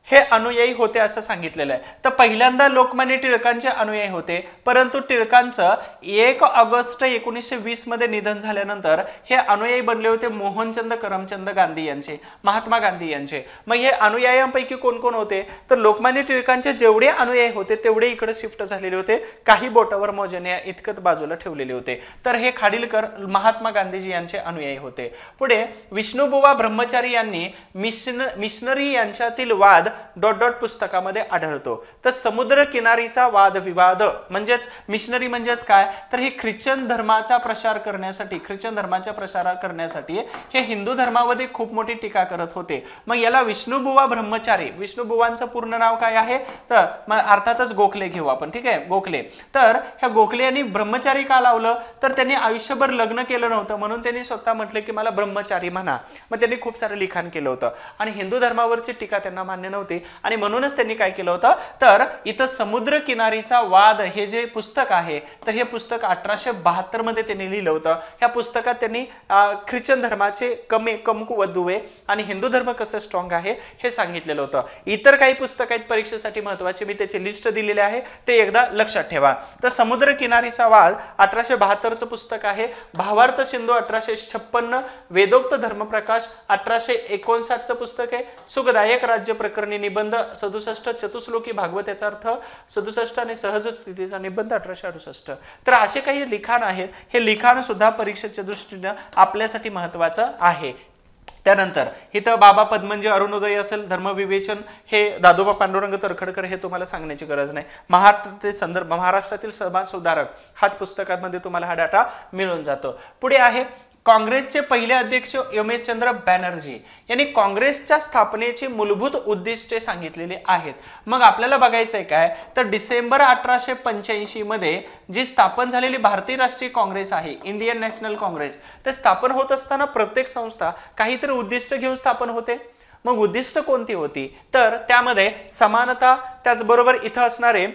हे अनुयायी होते असं सांगितलेलं आहे. तर पहिल्यांदा लोकमान्य टिळकांचे अनुयायी होते, परंतु टिळकांचं 1 ऑगस्ट 1920 मध्ये निधन झाल्यानंतर हे अनुयायी बनले होते मोहनचंद करमचंद गांधी यांचे, महात्मा गांधी यांचे. मग हे अनुयायांपैकी कोण कोण होते तर लोकमान्य टिळकांचे जेवढे अनुयायी होते तेवढे इकडे शिफ्ट झालेले होते. काही बोटावर मोजण्या इतकत बाजूला ठेवलेले होते. तर हे खाडीलकर महात्मा गांधीजी यांचे अनुयायी होते. पुढे विष्णुबुवा ब्रह्मचारी यांनी मिशनरी यांच्यातील वाद डॉट डॉट पुस्तकामध्ये आढळतो. तर समुद्र किनारीचा वादविवाद म्हणजेच मिशनरी म्हणजेच काय, तर हे ख्रिश्चन धर्माचा प्रसार करण्यासाठी, ख्रिश्चन धर्माचा प्रसार करण्यासाठी हे हिंदू धर्मामध्ये खूप मोठी टीका करत होते. मग याला विष्णुबुवा ब्रह्मचारी, विष्णुबुवांचं पूर्ण नाव काय आहे, तर अर्थातच गोखले घेऊ आपण, ठीक आहे, गोखले. तर ह्या गोखले यांनी ब्रह्मचारी का लावलं, तर त्यांनी आयुष्यभर लग्न केलं नव्हतं म्हणून त्यांनी स्वतः म्हटलं की मला ब्रह्मचारी म्हणा. मग त्यांनी खूप सारं लिखाण केलं होतं आणि हिंदू धर्मावरची टीका त्यांना मान्य नव्हती आणि म्हणूनच त्यांनी काय केलं होतं, तर इथं समुद्र किनारीचा वाद हे जे पुस्तक आहे, तर हे पुस्तक 1872 मध्ये त्यांनी लिहिलं होतं. ह्या पुस्तकात त्यांनी ख्रिश्चन धर्माचे कमकुवत दुवे आणि हिंदू धर्म कसं स्ट्रॉंग आहे हे सांगितलेलं होतं. इतर काही पुस्तक आहेत परीक्षेसाठी महत्वाचे, मी त्याची लिस्ट दिलेली आहे, ते एकदा लक्षात ठेवा. तर समुद्र किनारीचा वाद 1872चं पुस्तक आहे. भावार्थ सिंधू 1856, वेदोक्त धर्मप्रकाश 1859चं पुस्तक आहे. सुखदायक राज्य प्रकरणी निबंध 67, चतुश्लोकी भागवत याचा अर्थ 67 आणि सहज स्थितीचा निबंध 1868. तर असे काही लिखाण आहेत, हे लिखाण सुद्धा परीक्षेच्या दृष्टीने आपल्यासाठी महत्वाचं आहे. त्यानंतर इथं बाबा पद्मनजी अरुणोदय असेल, धर्मविवेचन हे दादोबा पांडुरंग तरखडकर, हे तुम्हाला सांगण्याची गरज नाही. महाराष्ट्रातील समाज सुधारक हा पुस्तकामध्ये तुम्हाला हा डाटा मिळून जातो. पुढे आहे काँग्रेसचे पहिले अध्यक्ष एम.एस. चंद्र बॅनर्जी यांनी काँग्रेसच्या स्थापनेची मूलभूत उद्दिष्टे सांगितलेली आहेत. मग आपल्याला बघायचंय काय, तर डिसेंबर 1885 मध्ये जी स्थापन झालेली भारतीय राष्ट्रीय काँग्रेस आहे, इंडियन नॅशनल काँग्रेस, ते स्थापन होत असताना प्रत्येक संस्था काहीतरी उद्दिष्ट घेऊन स्थापन होते. मग उद्दिष्ट कोणती होती, तर त्यामध्ये समानता, त्याचबरोबर इथं असणारे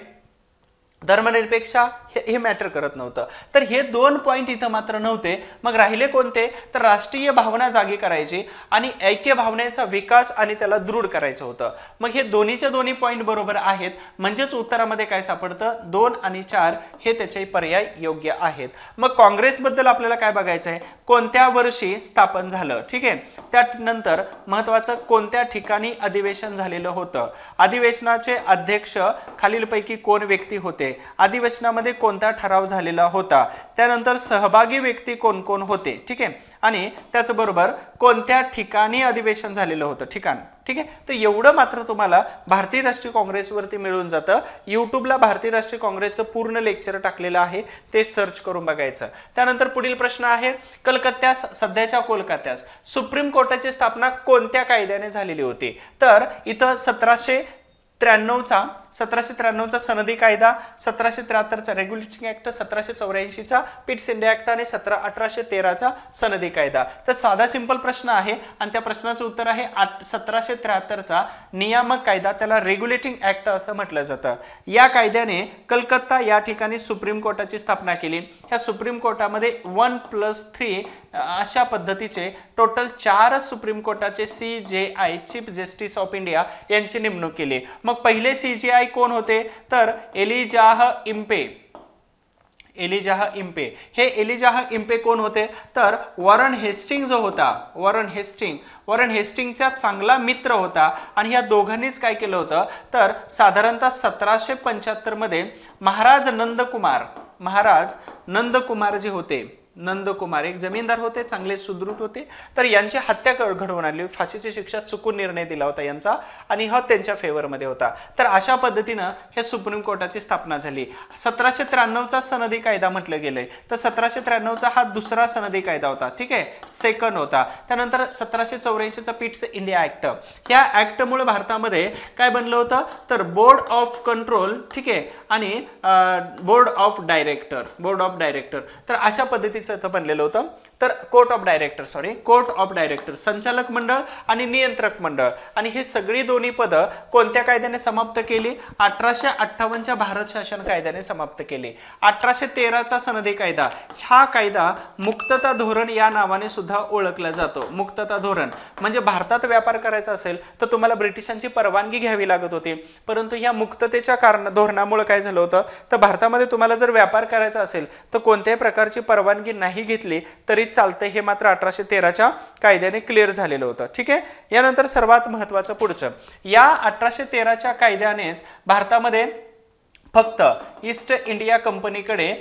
धर्मनिरपेक्षा हे मॅटर करत नव्हतं. तर हे 2 पॉइंट इथं मात्र नव्हते. मग राहिले कोणते, तर राष्ट्रीय भावना जागी करायची आणि ऐक्य भावनेचा विकास आणि त्याला दृढ करायचं होतं. मग हे दोन्हीचे दोन्ही पॉइंट बरोबर आहेत, म्हणजेच उत्तरामध्ये काय सापडतं, 2 आणि 4 हे त्याचे पर्याय योग्य आहेत. मग काँग्रेसबद्दल आपल्याला काय बघायचं आहे, कोणत्या वर्षी स्थापन झालं, ठीक आहे. त्यानंतर महत्वाचं कोणत्या ठिकाणी अधिवेशन झालेलं होतं, अधिवेशनाचे अध्यक्ष खालीलपैकी कोण व्यक्ती होते, अधिवेशनामध्ये कोणता ठराव झालेला होता, त्यानंतर सहभागी व्यक्ती कोण कोण होते, ठीक आहे, आणि त्याचबरोबर कोणत्या ठिकाणी अधिवेशन झालेलं होतं, ठिकाण, ठीक आहे. तर एवढं मात्र तुम्हाला भारतीय राष्ट्रीय काँग्रेसवरती मिळून जातं. यूट्यूबला भारतीय राष्ट्रीय काँग्रेसचं पूर्ण लेक्चर टाकलेलं आहे, ते सर्च करून बघायचं. त्यानंतर पुढील प्रश्न आहे, कलकत्त्यास, सध्याच्या कोलकात्यास सुप्रीम कोर्टाची स्थापना कोणत्या कायद्याने झालेली होती, तर इथं 1793चा सनदी कायदा, 1773चा रेग्युलेटिंग ऍक्ट, 1784चा पिट्स इंडिया ऍक्ट आणि 1813चा सनदी कायदा. तर साधा सिंपल प्रश्न आहे आणि त्या प्रश्नाचं उत्तर आहे 1773चा नियामक कायदा, त्याला रेग्युलेटिंग ऍक्ट असं म्हटलं जातं. या कायद्याने कलकत्ता या ठिकाणी सुप्रीम कोर्टाची स्थापना केली. ह्या सुप्रीम कोर्टामध्ये 1+3 अशा पद्धतीचे टोटल 4 सुप्रीम कोर्टाचे CJI, chief justice of India यांची नेमणूक केली. मग पहिले CJI कोण होते, तर एलिजाह इम्पे. हे एलिजाह इम्पे कोण होते, तर वॉरन हेस्टिंग जो होता, वॉरन हेस्टिंगचा चांगला मित्र होता आणि ह्या दोघांनीच काय केलं होतं, तर साधारणतः 1775 मध्ये महाराज नंदकुमार जे होते, नंदकुमार एक जमीनदार होते, चांगले सुदृढ होते, तर यांची हत्या घडवून आणली, फाशीची शिक्षा चुकून निर्णय दिला होता यांचा आणि हा त्यांच्या फेवरमध्ये होता. तर अशा पद्धतीनं हे सुप्रीम कोर्टाची स्थापना झाली. 1793चा सनदी कायदा म्हटलं गेलंय, तर 1793चा हा दुसरा सनदी कायदा होता, ठीक आहे, सेकंड होता. त्यानंतर 1784चा पिट्स इंडिया ऍक्ट, या ऍक्टमुळे भारतामध्ये काय बनलं होतं, तर बोर्ड ऑफ कंट्रोल, ठीक आहे, आणि बोर्ड ऑफ डायरेक्टर. तर अशा पद्धतीचं बनलेलं होतं. तर कोर्ट ऑफ डायरेक्टर, संचालक मंडळ आणि नियंत्रक मंडळ, आणि हे सगळी दोन्ही पद कोणत्या कायद्याने समाप्त केली, 1858च्या भारत शासन कायद्याने समाप्त केली. 1813चा सनदी कायदा, हा कायदा मुक्तता धोरण या नावाने सुद्धा ओळखला जातो. मुक्तता धोरण म्हणजे भारतात व्यापार करायचा असेल तर तुम्हाला ब्रिटिशांची परवानगी घ्यावी लागत होती, परंतु या मुक्ततेच्या धोरणामुळे काय झालं होतं, तर भारतामध्ये तुम्हाला जर व्यापार करायचा असेल तर कोणत्याही प्रकारची परवानगी नाही घेतली तरी चालते, हे मात्र 1813च्या कायद्याने क्लिअर झालेलं होतं, ठीक आहे. यानंतर सर्वात महत्त्वाचं पुढचं, या 1813च्या कायद्यानेच भारतामध्ये फक्त ईस्ट इंडिया कंपनीकडे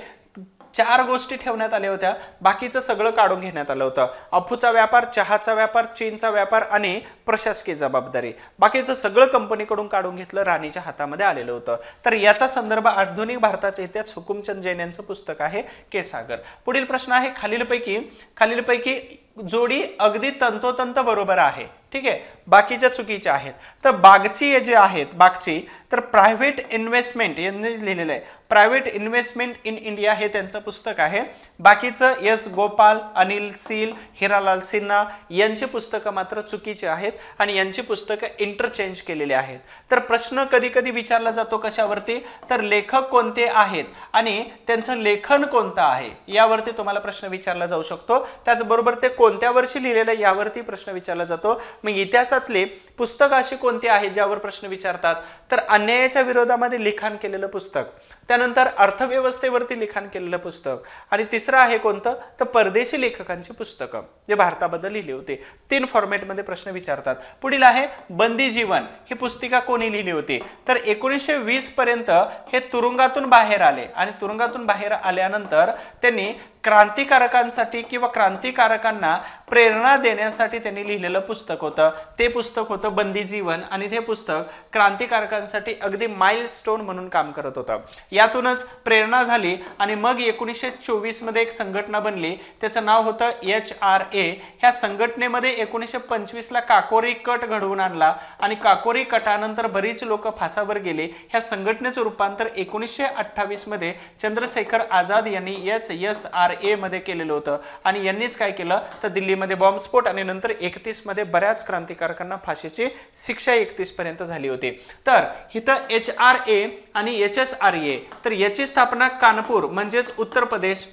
4 गोष्टी ठेवण्यात आल्या होत्या, बाकीचं सगळं काढून घेण्यात आलं होतं. अफूचा व्यापार, चहाचा व्यापार, चीनचा व्यापार आणि प्रशासकीय जबाबदारी, बाकीचं सगळं कंपनीकडून काढून घेतलं, राणीच्या हातामध्ये आलेलं होतं. तर याचा संदर्भ आधुनिक भारताचा इतिहास हुकुमचंद जैन यांचं पुस्तक आहे केसागर. पुढील प्रश्न आहे, खालीलपैकी जोडी अगदी तंतोतंत बरोबर आहे. ठीक आहे, बाकीच्या चुकीच्या आहेत. तर बागची जे आहेत, बागची तर प्रायव्हेट इन्व्हेस्टमेंट यांनी लिहिलेलं आहे, प्रायव्हेट इन्व्हेस्टमेंट इन इंडिया हे त्यांचं पुस्तक आहे. बाकीचं एस गोपाल, अनिल सील, हिरालाल सिन्हा यांची पुस्तकं मात्र चुकीची आहेत आणि यांची पुस्तकं इंटरचेंज केलेली आहेत. तर प्रश्न कधी कधी विचारला जातो कशावरती, तर लेखक कोणते आहेत आणि त्यांचं लेखन कोणतं आहे यावरती तुम्हाला प्रश्न विचारला जाऊ शकतो. त्याचबरोबर ते कोणत्या वर्षी लिहिलेलं यावरती प्रश्न विचारला जातो. मग इतिहासातले पुस्तक अशी कोणती आहेत ज्यावर प्रश्न विचारतात, तर अन्यायाच्या विरोधामध्ये लिखाण केलेलं पुस्तक, त्यानंतर अर्थव्यवस्थेवरती लिखाण केलेलं पुस्तक आणि तिसरं आहे कोणतं, तर परदेशी लेखकांची पुस्तकं जे भारताबद्दल लिहिली होती. 3 फॉर्मॅटमध्ये प्रश्न विचारतात. पुढील आहे बंदी जीवन, ही पुस्तिका कोणी लिहिली होती, तर 1920 पर्यंत हे तुरुंगातून बाहेर आले आणि तुरुंगातून बाहेर आल्यानंतर त्यांनी क्रांतिकारकांसाठी किंवा क्रांतिकारकांना प्रेरणा देण्यासाठी त्यांनी लिहिलेलं पुस्तक होतं. ते पुस्तक होतं बंदी जीवन आणि ते पुस्तक क्रांतिकारकांसाठी अगदी माइलस्टोन म्हणून काम करत होतं. यातूनच प्रेरणा झाली आणि मग 1924 मध्ये एक संघटना बनली, त्याचं नाव होतं HRA. ह्या संघटनेमध्ये 1925 ला काकोरी कट घडवून आणला आणि काकोरी कटानंतर बरीच लोक फासावर गेले. ह्या संघटनेचं रूपांतर 1928 मध्ये चंद्रशेखर आझाद यांनी HSRA मध्ये केलेलं होतं आणि यांनीच काय केलं, तर दिल्लीमध्ये बॉम्बस्फोट आणि नंतर 31 मध्ये बऱ्याच क्रांतिकारकांना फाशीची शिक्षा 31 पर्यंत झाली होती. तर इथं HRA आणि HSRA, तर याची स्थापना कानपूर म्हणजेच उत्तर प्रदेश,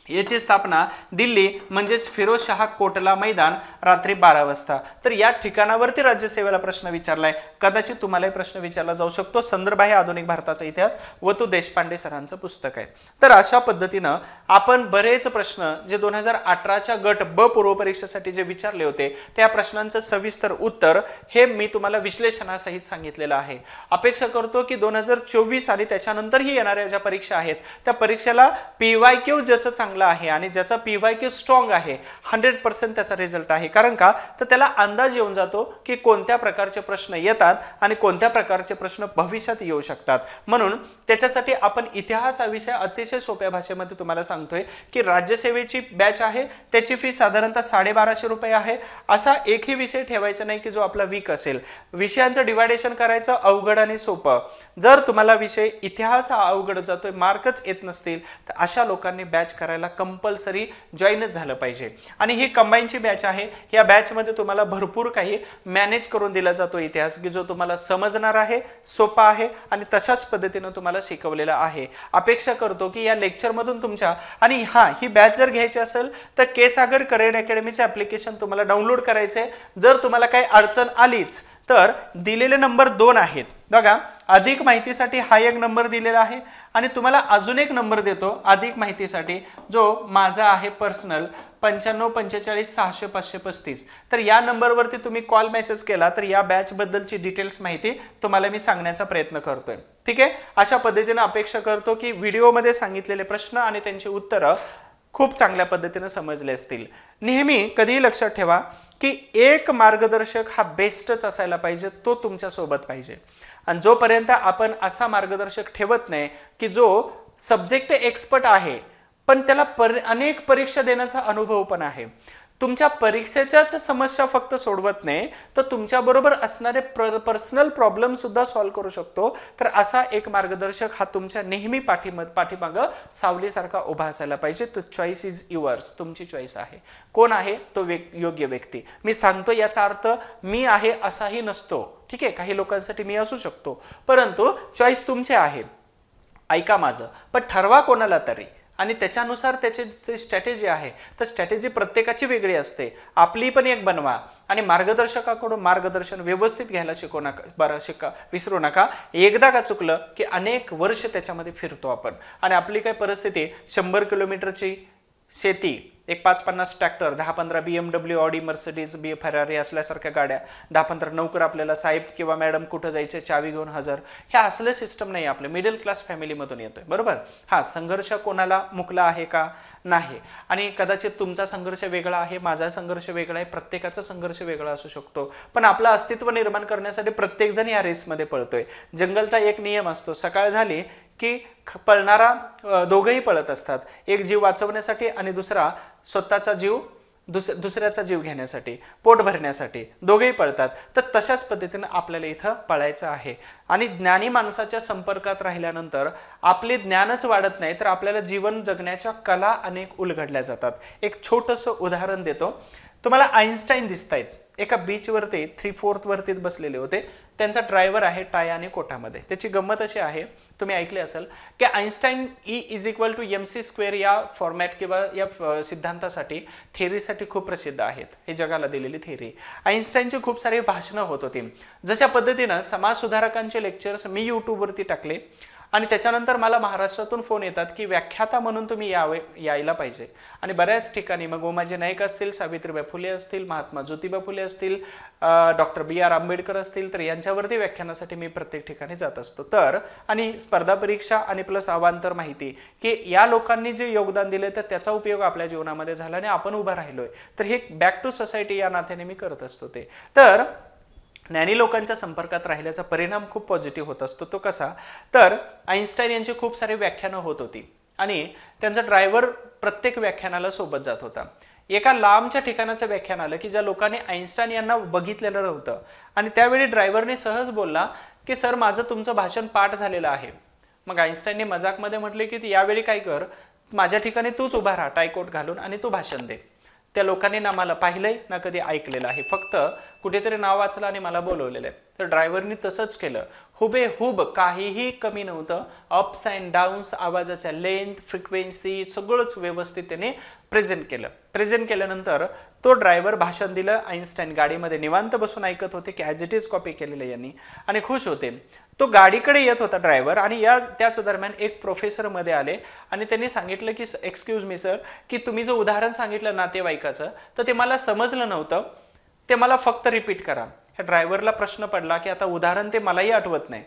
याची स्थापना दिल्ली म्हणजेच फिरोजशाह कोटला मैदान, रात्री 12 वाजता. तर या ठिकाणावरती राज्यसेवेला प्रश्न विचारलाय, कदाचित तुम्हालाही प्रश्न विचारला जाऊ शकतो. संदर्भ आहे आधुनिक भारताचा इतिहास, वतू देशपांडे सरांचं पुस्तक आहे. तर अशा पद्धतीनं आपण बरेच प्रश्न जे 2018च्या गट ब पूर्व परीक्षेसाठी जे विचारले होते त्या प्रश्नांचं सविस्तर उत्तर हे मी तुम्हाला विश्लेषणासहित सांगितलेलं आहे. अपेक्षा करतो की 2024 आणि त्याच्यानंतरही येणाऱ्या ज्या परीक्षा आहेत त्या परीक्षेला PYQ ज्याचं चांगलं आहे आणि ज्याचा PYQ स्ट्रॉंग आहे, 100% त्याचा रिझल्ट आहे. कारण का, तर त्याला अंदाज येऊन जातो की कोणत्या प्रकारचे प्रश्न येतात आणि कोणत्या प्रकारचे प्रश्न भविष्यात येऊ शकतात. म्हणून त्याच्यासाठी आपण इतिहास हा विषय अतिशय सोप्या भाषेमध्ये तुम्हाला सांगतोय की राज्यसेवेची बॅच आहे, त्याची फी साधारणतः 1250 रुपये आहे. असा एकही विषय ठेवायचा नाही की जो आपला वीक असेल. विषयांचं डिवायडेशन करायचं अवघड आणि सोपं. जर तुम्हाला विषय इतिहास हा अवघड जातोय, मार्कच येत नसतील, तर अशा लोकांनी बॅच करायला कंपल्सरी जॉईनच झालं पाहिजे. आणि ही कंबाईनची बॅच आहे. या बॅच मध्ये तुम्हाला भरपूर काही मॅनेज करून दिला जातो इतिहास, की जो तुम्हाला समजणार आहे, सोपा आहे आणि तशाच पद्धतीने तुम्हाला शिकवलेला आहे. अपेक्षा करतो की या लेक्चर मधून तुमच्या, आणि ही बॅच जर घ्यायची असेल तर केसागर करियर अकॅडमीचे ऍप्लिकेशन तुम्हाला डाउनलोड करायचे. जर तुम्हाला काही अडचण आलीच तर दिलेले नंबर 2 आहेत बघा. अधिक माहितीसाठी हा एक नंबर दिलेला आहे आणि तुम्हाला अजून एक नंबर देतो अधिक माहितीसाठी, जो माझा आहे पर्सनल 9545460535. तर या नंबरवरती तुम्ही कॉल मेसेज केला तर या बॅच बद्दलची डिटेल्स माहिती तुम्हाला मी सांगण्याचा प्रयत्न करतोय. ठीक आहे, अशा पद्धतीने अपेक्षा करतो की व्हिडिओमध्ये सांगितलेले प्रश्न आणि त्यांची उत्तरं खूप चांगल्या पद्धतीने समजले असतील. नेहमी कधीही लक्षात ठेवा की एक मार्गदर्शक हा बेस्टच असायला पाहिजे, तो तुमच्या सोबत पाहिजे. आणि जोपर्यंत आपण असा मार्गदर्शक ठेवत नाही की जो सब्जेक्ट एक्सपर्ट आहे पण त्याला अनेक परीक्षा देण्याचा अनुभव पण आहे, तुमच्या परीक्षेच्याच समस्या फक्त सोडवत नाही तर तुमच्या बरोबर असणारे पर्सनल प्रॉब्लेम सुद्धा सॉल्व्ह करू शकतो, तर असा एक मार्गदर्शक हा तुमच्या नेहमी पाठीमागं सावलीसारखा उभा असायला पाहिजे. तो चॉईस इज युअर्स, तुमची चॉईस आहे. कोण आहे तो योग्य व्यक्ती. मी सांगतो याचा अर्थ मी आहे असाही नसतो. ठीक आहे, काही लोकांसाठी मी असू शकतो, परंतु चॉईस तुमची आहे. ऐका माझं, पण ठरवा कोणाला तरी आणि त्याच्यानुसार त्याची जी स्ट्रॅटेजी आहे तर स्ट्रॅटेजी प्रत्येकाची वेगळी असते. आपली पण एक बनवा आणि मार्गदर्शकाकडून मार्गदर्शन व्यवस्थित घ्यायला विसरू नका. एकदा का चुकलं की अनेक वर्ष त्याच्यामध्ये फिरतो आपण आणि आपली काय परिस्थिती, 100 किलोमीटरची शेती एक 5-50 tractor, 10-15 BMW, Audi, Mercedes, Ferrari असल्यासारख्या गाड्या, 10-15 नौकर, आपल्याला साहेब किंवा मॅडम कुठं जायचे चावी घेऊन हजर, हे असलं सिस्टम नाही. आपलं मिडल क्लास फॅमिलीमधून येतोय, बरोबर. हा, संघर्ष कोणाला मुकला आहे का? नाही. आणि कदाचित तुमचा संघर्ष वेगळा आहे, माझा संघर्ष वेगळा आहे, प्रत्येकाचा संघर्ष वेगळा असू शकतो, पण आपलं अस्तित्व निर्माण करण्यासाठी प्रत्येक जण या रेसमध्ये पळतोय. जंगलचा एक नियम असतो, सकाळ झाली की पळणारा दोघंही पळत असतात, एक जीव वाचवण्यासाठी आणि दुसरा स्वतःचा जीव दुसऱ्याचा जीव घेण्यासाठी, पोट भरण्यासाठी, दोघेही पळतात. तर तशाच पद्धतीने आपल्याला इथं पळायचं आहे. आणि ज्ञानी माणसाच्या संपर्कात राहिल्यानंतर आपले ज्ञानच वाढत नाही, तर आपल्याला जीवन जगण्याच्या कला अनेक उलगडल्या जातात. एक छोटंसं उदाहरण देतो तुम्हाला. आईन्स्टाईन दिसत आहेत, एका बीचवरती 3/4 वरती बसलेले होते. त्यांचा ड्रायव्हर आहे टाय आणि कोटामध्ये. त्याची गंमत अशी आहे, तुम्ही ऐकले असेल की आईन्स्टाईन E=mc² या फॉर्मॅट किंवा या सिद्धांतासाठी, थेअरीसाठी खूप प्रसिद्ध आहेत. हे जगाला दिलेली थेअरी. आईन्स्टाईनची खूप सारी भाषणं होत होती. जशा पद्धतीनं समाज सुधारकांचे लेक्चर्स मी यूट्यूबवरती टाकले आणि त्याच्यानंतर मला महाराष्ट्रातून फोन येतात की व्याख्याता म्हणून तुम्ही यायला पाहिजे. आणि बऱ्याच ठिकाणी मग उमाजी नाईक असतील, सावित्रीबाई फुले असतील, महात्मा ज्योतिबा फुले असतील, डॉक्टर B.R. आंबेडकर असतील, तर यांच्यावरती व्याख्यानासाठी मी प्रत्येक ठिकाणी जात असतो. तर आणि स्पर्धा परीक्षा आणि प्लस अवांतर माहिती की या लोकांनी जे योगदान दिले तर त्याचा उपयोग आपल्या जीवनामध्ये झाला आणि आपण उभा राहिलोय. तर हे बॅक टू सोसायटी या नात्याने मी करत असतो. ते तर ज्ञानी लोकांच्या संपर्कात राहिल्याचा परिणाम खूप पॉझिटिव्ह होत असतो. तो कसा? तर आईन्स्टाईन यांची खूप सारी व्याख्यानं होत होती आणि त्यांचा ड्रायव्हर प्रत्येक व्याख्यानाला सोबत जात होता. एका लांबच्या ठिकाणाचं व्याख्यान आलं की ज्या लोकांनी आईन्स्टाईन यांना बघितलेलं नव्हतं आणि त्यावेळी ड्रायव्हरने सहज बोलला की सर, माझं तुमचं भाषण पाठ झालेलं आहे. मग आईन्स्टाईनने मजाकमध्ये म्हटले की यावेळी काय कर, माझ्या ठिकाणी तूच उभा राहा टायकोट घालून आणि तू भाषण दे. त्या लोकांनी ना मला पाहिलंय ना कधी ऐकलेलं आहे, फक्त कुठेतरी नाव वाचलं आणि मला बोलवलेलं आहे. तर ड्रायव्हरनी तसंच केलं, हुबेहूब, काहीही कमी नव्हतं. अप्स अँड डाऊन्स, आवाजाच्या लेंथ, फ्रिक्वेन्सी सगळंच व्यवस्थित त्याने प्रेझेंट केलं. प्रेझेंट केल्यानंतर तो ड्रायव्हर भाषण दिलं. आईन्स्टाईन गाडीमध्ये निवांत बसून ऐकत होते की ॲज इट इज कॉपी केलेलं यांनी आणि खुश होते. तो गाडीकडे येत होता ड्रायव्हर आणि त्याच दरम्यान एक प्रोफेसर मध्ये आले आणि त्यांनी सांगितलं की एक्सक्यूज मी सर, की तुम्ही जो उदाहरण सांगितलं नातेवाईकाचं तर ते मला समजलं नव्हतं, ते मला फक्त रिपीट करा. ह्या ड्रायव्हरला प्रश्न पडला की आता उदाहरण ते मलाही आठवत नाही,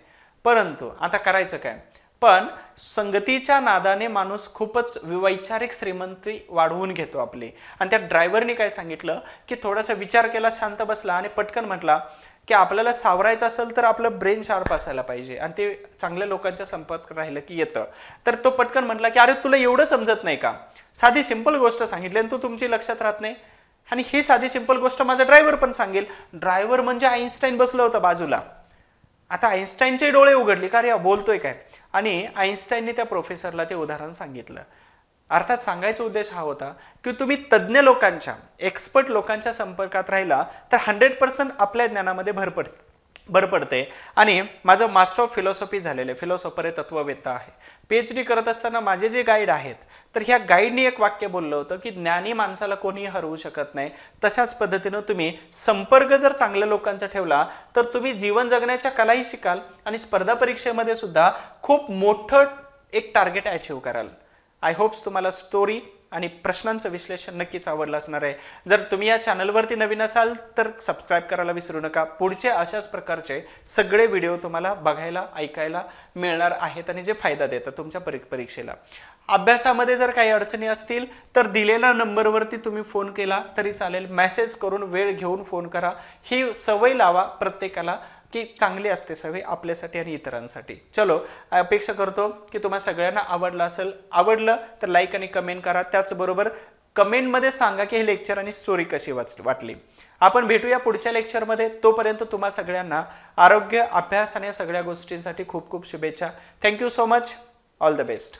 परंतु आता करायचं काय? पण संगतीच्या नादाने माणूस खूपच वैचारिक श्रीमंती वाढवून घेतो आपली. आणि त्या ड्रायव्हरने काय सांगितलं की थोडासा विचार केला, शांत बसला आणि पटकन म्हटला की आपल्याला सावरायचं असेल तर आपलं ब्रेन शार्प असायला पाहिजे आणि ते चांगल्या लोकांच्या संपर्कात राहिलं की येतं. तर तो पटकन म्हटला की अरे तुला एवढं समजत नाही का? साधी सिंपल गोष्ट सांगितली आणि तू तुमची लक्षात राहत नाही. आणि ही साधी सिंपल गोष्ट माझा ड्रायव्हर पण सांगेल. ड्रायव्हर म्हणजे आईन्स्टाईन बसलं होतं बाजूला. आता आईन्स्टाईनचे डोळे उघडले का रे बोलतोय काय? आणि आईन्स्टाईनने त्या प्रोफेसरला ते उदाहरण सांगितलं. अर्थात सांगायचा उद्देश हा होता की तुम्ही तज्ज्ञ लोकांच्या, एक्सपर्ट लोकांच्या संपर्कात राहिला तर 100% आपल्या ज्ञानामध्ये भर पडते. आणि माझं मास्टर ऑफ फिलॉसॉफी झालेलं आहे, फिलॉसॉफर आहे, तत्ववेत्ता आहे. PhD करत असताना माझे जे गाईड आहेत तर ह्या गाईडनी एक वाक्य बोललं होतं की ज्ञानी माणसाला कोणीही हरवू शकत नाही. तशाच पद्धतीनं तुम्ही संपर्क जर चांगल्या लोकांचा ठेवला तर तुम्ही जीवन जगण्याच्या कलाही शिकाल आणि स्पर्धा परीक्षेमध्ये सुद्धा खूप मोठं एक टार्गेट अचीव्ह कराल. आय होप्स तुम्हाला स्टोरी आणि प्रश्नांचं विश्लेषण नक्कीच आवडलं असणार आहे. जर तुम्ही या चॅनलवरती नवीन असाल तर सबस्क्राईब करायला विसरू नका. पुढचे अशाच प्रकारचे सगळे व्हिडिओ तुम्हाला बघायला, ऐकायला मिळणार आहेत आणि जे फायदा देतात तुमच्या परीक्षेला. अभ्यासामध्ये जर काही अडचणी असतील तर दिलेल्या नंबरवरती तुम्ही फोन केला तरी चालेल, मेसेज करून वेळ घेऊन फोन करा. ही सवय लावा प्रत्येकाला की चांगली असते सवय आपल्यासाठी आणि इतरांसाठी. चलो, अपेक्षा करतो की तुम्हाला सगळ्यांना आवडलं असेल. आवडलं तर लाईक आणि कमेंट करा. त्याचबरोबर कमेंटमध्ये सांगा की हे लेक्चर आणि स्टोरी कशी वाटली. आपण भेटूया पुढच्या लेक्चरमध्ये. तोपर्यंत तुम्हा सगळ्यांना आरोग्य, अभ्यास आणि सगळ्या गोष्टींसाठी खूप खूप शुभेच्छा. Thank you so much. All the best.